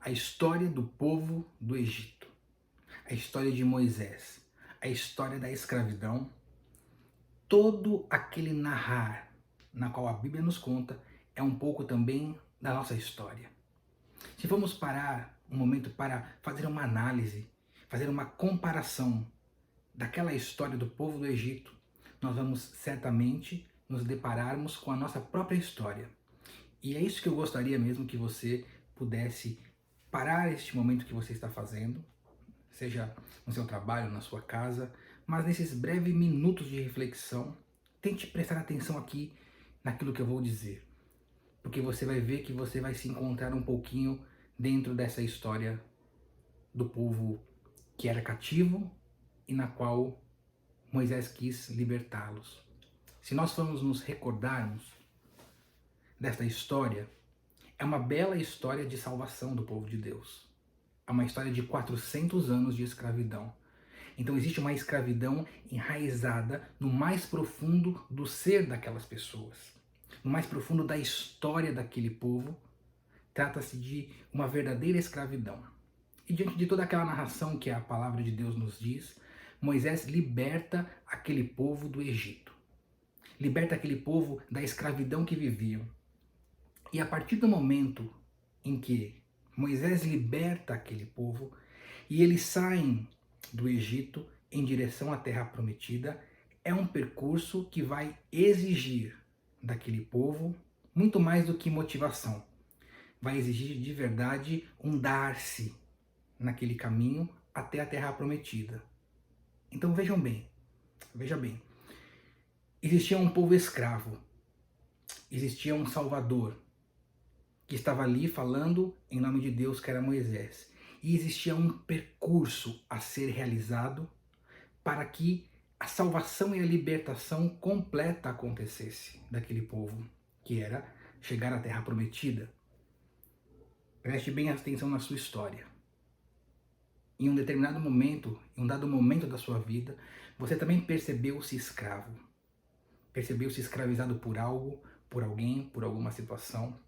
a história do povo do Egito, a história de Moisés, a história da escravidão, todo aquele narrar na qual a Bíblia nos conta é um pouco também da nossa história. Se formos parar um momento para fazer uma análise, fazer uma comparação daquela história do povo do Egito, nós vamos certamente nos depararmos com a nossa própria história. E é isso que eu gostaria mesmo que você pudesse parar este momento que você está fazendo, seja no seu trabalho, na sua casa, mas nesses breves minutos de reflexão, tente prestar atenção aqui naquilo que eu vou dizer, porque você vai ver que você vai se encontrar um pouquinho dentro dessa história do povo que era cativo e na qual Moisés quis libertá-los. Se nós formos nos recordarmos desta história, é uma bela história de salvação do povo de Deus. É uma história de 400 anos de escravidão. Então existe uma escravidão enraizada no mais profundo do ser daquelas pessoas, no mais profundo da história daquele povo. Trata-se de uma verdadeira escravidão. E diante de toda aquela narração que a palavra de Deus nos diz, Moisés liberta aquele povo do Egito. Liberta aquele povo da escravidão que viviam. E a partir do momento em que Moisés liberta aquele povo e eles saem do Egito em direção à Terra Prometida, é um percurso que vai exigir daquele povo muito mais do que motivação. Vai exigir de verdade um dar-se naquele caminho até a Terra Prometida. Então veja bem, existia um povo escravo, existia um Salvador que estava ali falando em nome de Deus, que era Moisés. E existia um percurso a ser realizado para que a salvação e a libertação completa acontecesse daquele povo, que era chegar à Terra Prometida. Preste bem atenção na sua história. Em um determinado momento, em um dado momento da sua vida, você também percebeu-se escravo. Percebeu-se escravizado por algo, por alguém, por alguma situação.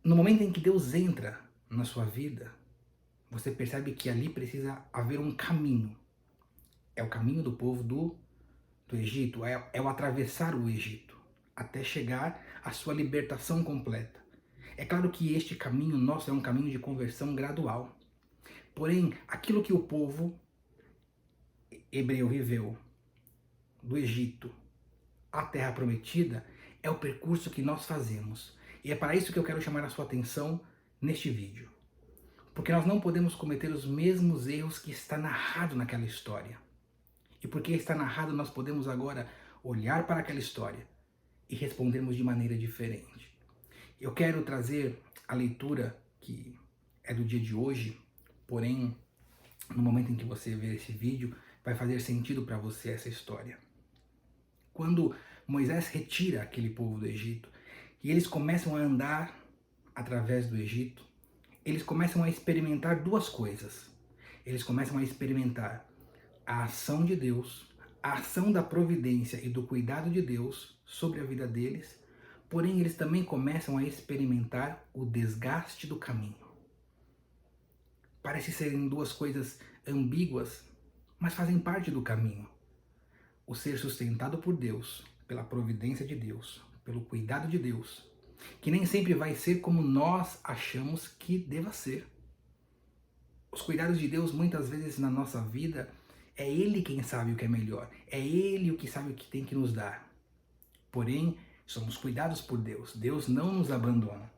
No momento em que Deus entra na sua vida, você percebe que ali precisa haver um caminho. É o caminho do povo do Egito, é o atravessar o Egito, até chegar à sua libertação completa. É claro que este caminho nosso é um caminho de conversão gradual. Porém, aquilo que o povo hebreu viveu do Egito à Terra Prometida é o percurso que nós fazemos. E é para isso que eu quero chamar a sua atenção neste vídeo. Porque nós não podemos cometer os mesmos erros que está narrado naquela história. E porque está narrado, nós podemos agora olhar para aquela história e respondermos de maneira diferente. Eu quero trazer a leitura que é do dia de hoje, porém, no momento em que você ver esse vídeo, vai fazer sentido para você essa história. Quando Moisés retira aquele povo do Egito e eles começam a andar através do Egito, eles começam a experimentar duas coisas. Eles começam a experimentar a ação de Deus, a ação da providência e do cuidado de Deus sobre a vida deles, porém eles também começam a experimentar o desgaste do caminho. Parece serem duas coisas ambíguas, mas fazem parte do caminho. O ser sustentado por Deus, pela providência de Deus, pelo cuidado de Deus, que nem sempre vai ser como nós achamos que deva ser. Os cuidados de Deus muitas vezes na nossa vida, é Ele quem sabe o que é melhor, é Ele o que sabe o que tem que nos dar. Porém, somos cuidados por Deus, Deus não nos abandona.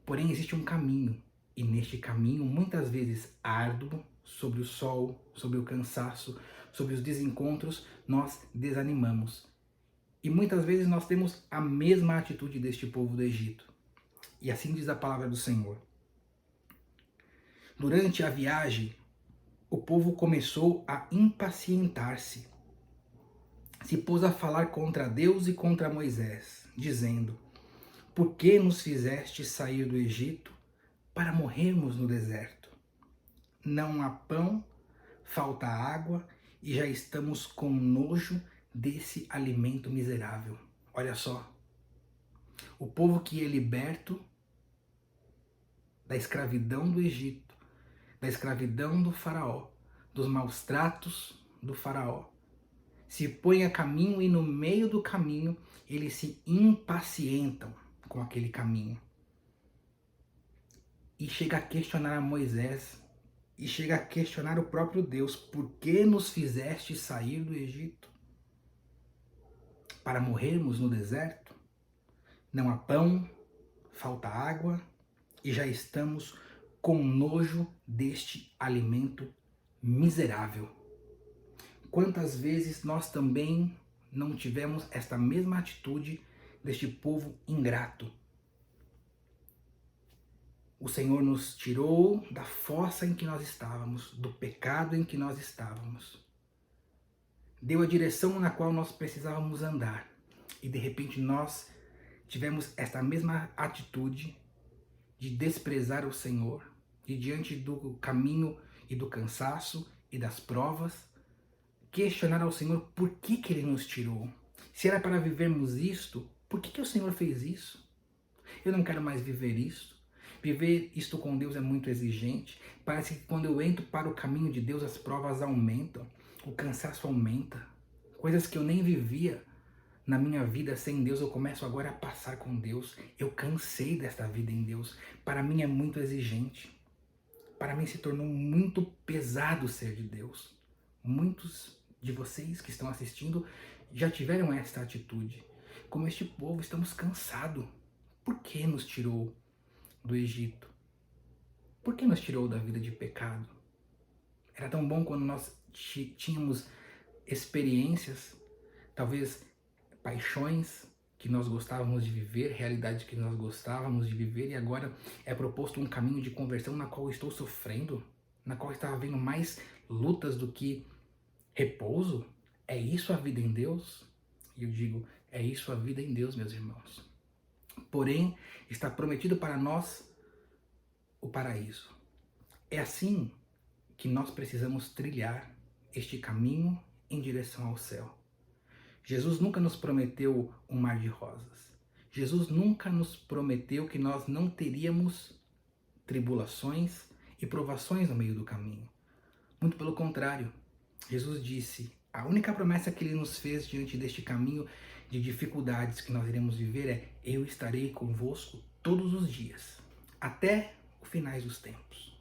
Porém, existe um caminho, e neste caminho, muitas vezes árduo, sobre o sol, sobre o cansaço, sobre os desencontros, nós desanimamos. E muitas vezes nós temos a mesma atitude deste povo do Egito. E assim diz a palavra do Senhor. Durante a viagem, o povo começou a impacientar-se. Se pôs a falar contra Deus e contra Moisés, dizendo: Por que nos fizeste sair do Egito para morrermos no deserto? Não há pão, falta água e já estamos com nojo desse alimento miserável. Olha só, o povo que é liberto da escravidão do Egito, da escravidão do faraó, dos maus tratos do faraó. Se põem a caminho e no meio do caminho eles se impacientam com aquele caminho. E chega a questionar a Moisés, e chega a questionar o próprio Deus: por que nos fizeste sair do Egito? Para morrermos no deserto? Não há pão, falta água, e já estamos com nojo deste alimento miserável. Quantas vezes nós também não tivemos esta mesma atitude deste povo ingrato? O Senhor nos tirou da fossa em que nós estávamos, do pecado em que nós estávamos. Deu a direção na qual nós precisávamos andar. E de repente nós tivemos esta mesma atitude de desprezar o Senhor, de diante do caminho e do cansaço e das provas, questionar ao Senhor por que Ele nos tirou. Se era para vivermos isto, por que o Senhor fez isso? Eu não quero mais viver isto. Viver isto com Deus é muito exigente. Parece que quando eu entro para o caminho de Deus, as provas aumentam, o cansaço aumenta. Coisas que eu nem vivia na minha vida sem Deus, eu começo agora a passar com Deus. Eu cansei desta vida em Deus. Para mim é muito exigente. Para mim se tornou muito pesado ser de Deus. Muitos de vocês que estão assistindo já tiveram esta atitude. Como este povo, estamos cansados. Por que nos tirou do Egito? Por que nos tirou da vida de pecado? Era tão bom quando nós tínhamos experiências, talvez paixões que nós gostávamos de viver, realidades que nós gostávamos de viver, e agora é proposto um caminho de conversão na qual estou sofrendo, na qual está havendo mais lutas do que repouso. É isso a vida em Deus? E eu digo, é isso a vida em Deus, meus irmãos. Porém, está prometido para nós o paraíso. É assim que nós precisamos trilhar este caminho em direção ao céu. Jesus nunca nos prometeu um mar de rosas. Jesus nunca nos prometeu que nós não teríamos tribulações e provações no meio do caminho. Muito pelo contrário, Jesus disse, a única promessa que Ele nos fez diante deste caminho de dificuldades que nós iremos viver é: eu estarei convosco todos os dias, até os finais dos tempos.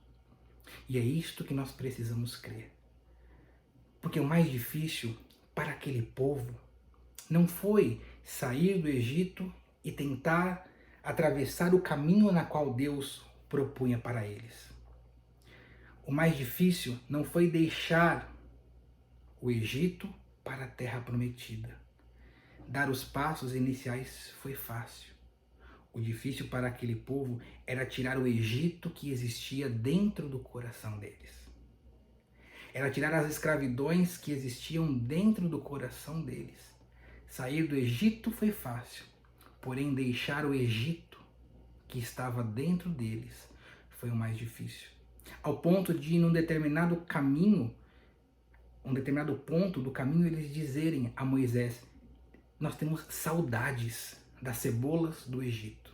E é isto que nós precisamos crer. Porque o mais difícil para aquele povo não foi sair do Egito e tentar atravessar o caminho na qual Deus propunha para eles. O mais difícil não foi deixar o Egito para a terra prometida. Dar os passos iniciais foi fácil. O difícil para aquele povo era tirar o Egito que existia dentro do coração deles. Era tirar as escravidões que existiam dentro do coração deles. Sair do Egito foi fácil, porém deixar o Egito que estava dentro deles foi o mais difícil. Ao ponto de, num determinado caminho, um determinado ponto do caminho, eles dizerem a Moisés: nós temos saudades das cebolas do Egito.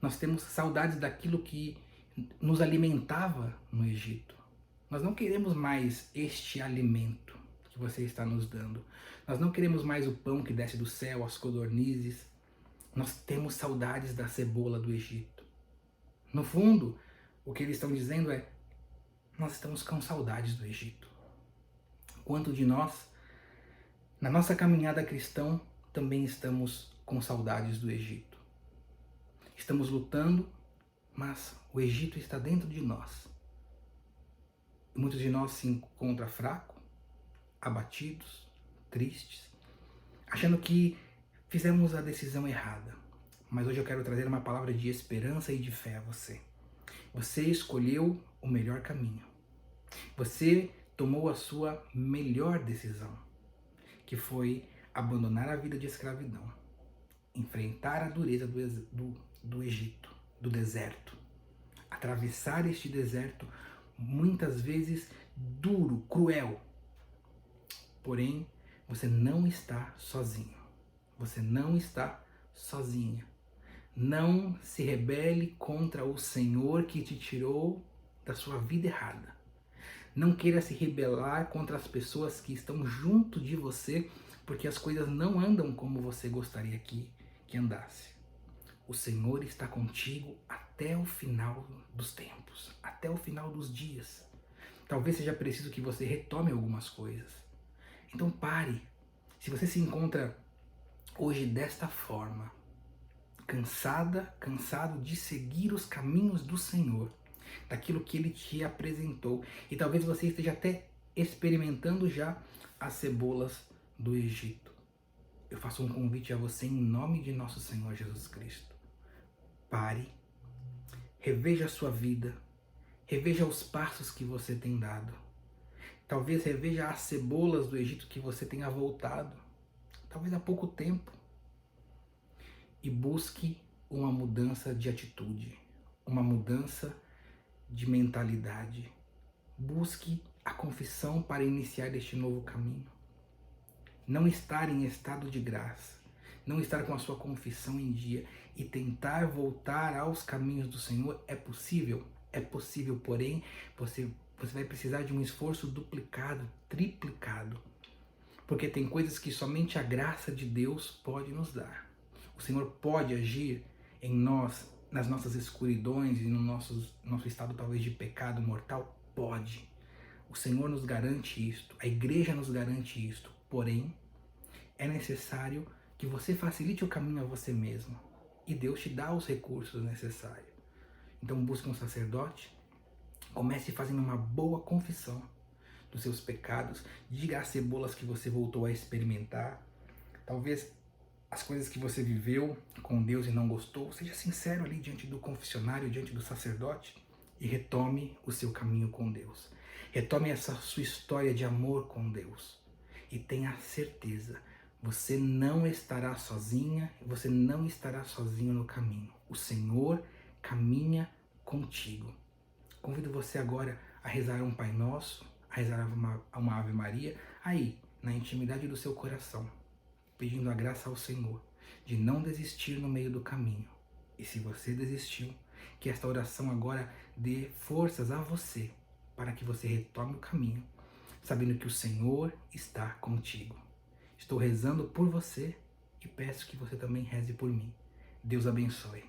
Nós temos saudades daquilo que nos alimentava no Egito. Nós não queremos mais este alimento que você está nos dando. Nós não queremos mais o pão que desce do céu, as codornizes. Nós temos saudades da cebola do Egito. No fundo, o que eles estão dizendo é: nós estamos com saudades do Egito. Quanto de nós, na nossa caminhada cristã, também estamos com saudades do Egito. Estamos lutando, mas o Egito está dentro de nós. Muitos de nós se encontram fracos, abatidos, tristes, achando que fizemos a decisão errada. Mas hoje eu quero trazer uma palavra de esperança e de fé a você. Você escolheu o melhor caminho. Você tomou a sua melhor decisão, que foi abandonar a vida de escravidão, enfrentar a dureza do Egito, do deserto, atravessar este deserto muitas vezes duro, cruel. Porém, você não está sozinho. Você não está sozinha. Não se rebele contra o Senhor que te tirou da sua vida errada. Não queira se rebelar contra as pessoas que estão junto de você, porque as coisas não andam como você gostaria que andasse. O Senhor está contigo até o final dos tempos, até o final dos dias. Talvez seja preciso que você retome algumas coisas. Então pare. Se você se encontra hoje desta forma, cansado de seguir os caminhos do Senhor, daquilo que Ele te apresentou, e talvez você esteja até experimentando já as cebolas do Egito, eu faço um convite a você em nome de nosso Senhor Jesus Cristo. Pare, reveja a sua vida, reveja os passos que você tem dado. Talvez reveja as cebolas do Egito que você tenha voltado, talvez há pouco tempo. E busque uma mudança de atitude, uma mudança de mentalidade. Busque a confissão para iniciar este novo caminho. Não estar em estado de graça, não estar com a sua confissão em dia e tentar voltar aos caminhos do Senhor é possível? É possível, porém, você vai precisar de um esforço duplicado, triplicado. Porque tem coisas que somente a graça de Deus pode nos dar. O Senhor pode agir em nós, nas nossas escuridões e no nosso estado talvez de pecado mortal? Pode. O Senhor nos garante isto, a igreja nos garante isto. Porém, é necessário que você facilite o caminho a você mesmo. E Deus te dá os recursos necessários. Então busque um sacerdote, comece fazendo uma boa confissão dos seus pecados, diga as cebolas que você voltou a experimentar, talvez as coisas que você viveu com Deus e não gostou, seja sincero ali diante do confessionário, diante do sacerdote e retome o seu caminho com Deus. Retome essa sua história de amor com Deus e tenha certeza, você não estará sozinha, você não estará sozinho no caminho. O Senhor caminha contigo. Convido você agora a rezar um Pai Nosso, a rezar uma Ave Maria, aí, na intimidade do seu coração, pedindo a graça ao Senhor de não desistir no meio do caminho. E se você desistiu, que esta oração agora dê forças a você, para que você retome o caminho, sabendo que o Senhor está contigo. Estou rezando por você e peço que você também reze por mim. Deus abençoe.